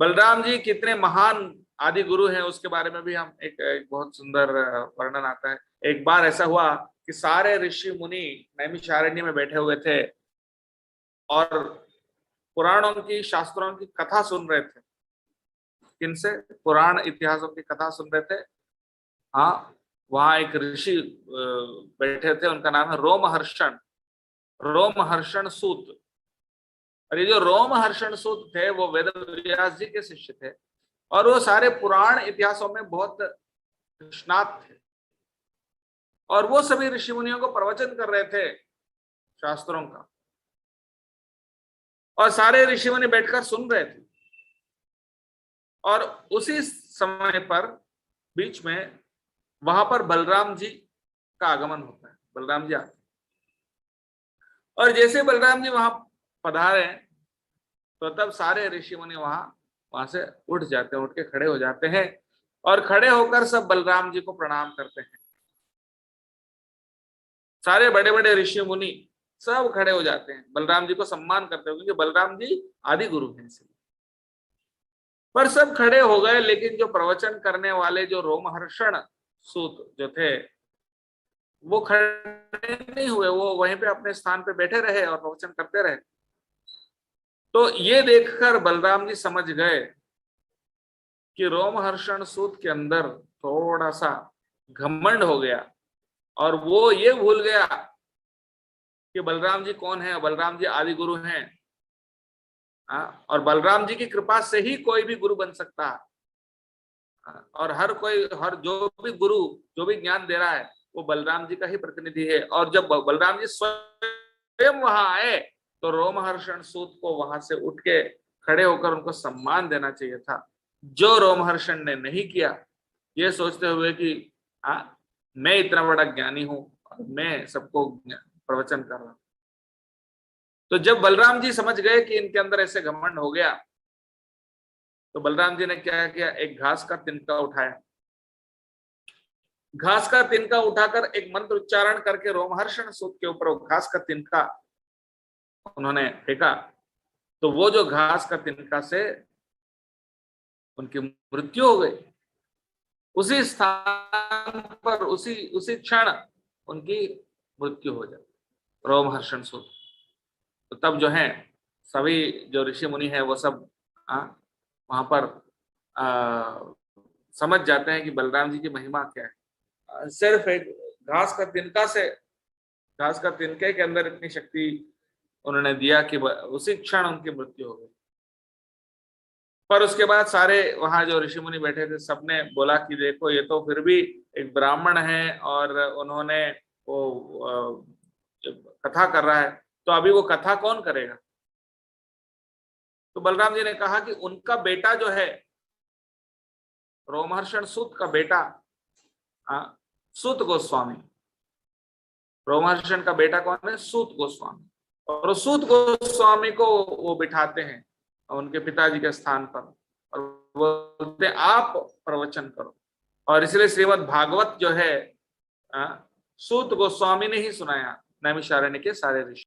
बलराम जी कितने महान आदि गुरु हैं उसके बारे में भी हम एक बहुत सुंदर वर्णन आता है। एक बार ऐसा हुआ कि सारे ऋषि मुनि नैमिषारण्य में बैठे हुए थे और पुराणों की शास्त्रों की कथा सुन रहे थे। किनसे? पुराण इतिहासों की कथा सुन रहे थे। हाँ, वहां एक ऋषि बैठे थे, उनका नाम है रोमहर्षण, रोमहर्षण सूत। और ये जो रोमहर्षण सूत थे वो वेद व्यास जी के शिष्य थे और वो सारे पुराण इतिहासों में बहुत निष्णात थे और वो सभी ऋषि मुनियों को प्रवचन कर रहे थे शास्त्रों का, और सारे ऋषि मुनि बैठकर सुन रहे थे। और उसी समय पर बीच में वहां पर बलराम जी का आगमन होता है। बलराम जी आते हैं और जैसे बलराम जी वहां पधारे तो तब सारे ऋषि मुनि वहां से उठ जाते हैं, उठ के खड़े हो जाते हैं और खड़े होकर सब बलराम जी को प्रणाम करते हैं। सारे बड़े बड़े ऋषि मुनि सब खड़े हो जाते हैं, बलराम जी को सम्मान करते हैं, क्योंकि बलराम जी आदि गुरु हैं इसलिए। पर सब खड़े हो गए, लेकिन जो प्रवचन करने वाले जो रोमहर्षण सूत जो थे वो खड़े नहीं हुए, वो वहीं पे अपने स्थान पे बैठे रहे और प्रवचन करते रहे। तो ये देखकर बलराम जी समझ गए कि रोमहर्षण सूत के अंदर थोड़ा सा घमंड हो गया और वो ये भूल गया कि बलराम जी कौन है। बलराम जी आदि गुरु हैं। और बलराम जी की कृपा से ही कोई भी गुरु बन सकता है। और हर कोई, हर जो भी गुरु जो भी ज्ञान दे रहा है वो बलराम जी का ही प्रतिनिधि है। और जब बलराम जी स्वयं वहां आए तो रोमहर्षण सूत को वहां से उठ के खड़े होकर उनको सम्मान देना चाहिए था, जो रोमहर्षण ने नहीं किया, ये सोचते हुए कि मैं इतना बड़ा ज्ञानी हूं और मैं सबको प्रवचन कर रहा हूं। तो जब बलराम जी समझ गए कि इनके अंदर ऐसे घमंड हो गया तो बलराम जी ने क्या किया, एक घास का तिनका उठाया, घास का तिनका उठाकर एक मंत्र उच्चारण करके रोमहर्षण सूत के ऊपर वो घास का तिनका उन्होंने फेंका। तो वो जो घास का तिनका से उनकी मृत्यु हो गई, उसी स्थान पर उसी उसी क्षण उनकी मृत्यु हो जाती, रोमहर्षण सूत। तो तब जो है सभी जो ऋषि मुनि है वो सब वहां पर समझ जाते हैं कि बलराम जी की महिमा क्या है। सिर्फ एक घास का तिनका से, घास का तिनके के अंदर इतनी शक्ति उन्होंने दिया कि उसी क्षण उनकी मृत्यु हो गई। पर उसके बाद सारे वहां जो ऋषि मुनि बैठे थे सबने बोला कि देखो ये तो फिर भी एक ब्राह्मण है और उन्होंने वो कथा कर रहा है, तो अभी वो कथा कौन करेगा? तो बलराम जी ने कहा कि उनका बेटा जो है, रोमहर्षण सूत का बेटा सूत गोस्वामी, रोमहर्षण का बेटा कौन है? सूत गोस्वामी। और सूत गोस्वामी को वो बिठाते हैं उनके पिताजी के स्थान पर और बोलते आप प्रवचन करो। और इसलिए श्रीमद् भागवत जो है सूत गोस्वामी ने ही सुनाया नैमिषारण्य के सारे ऋषि।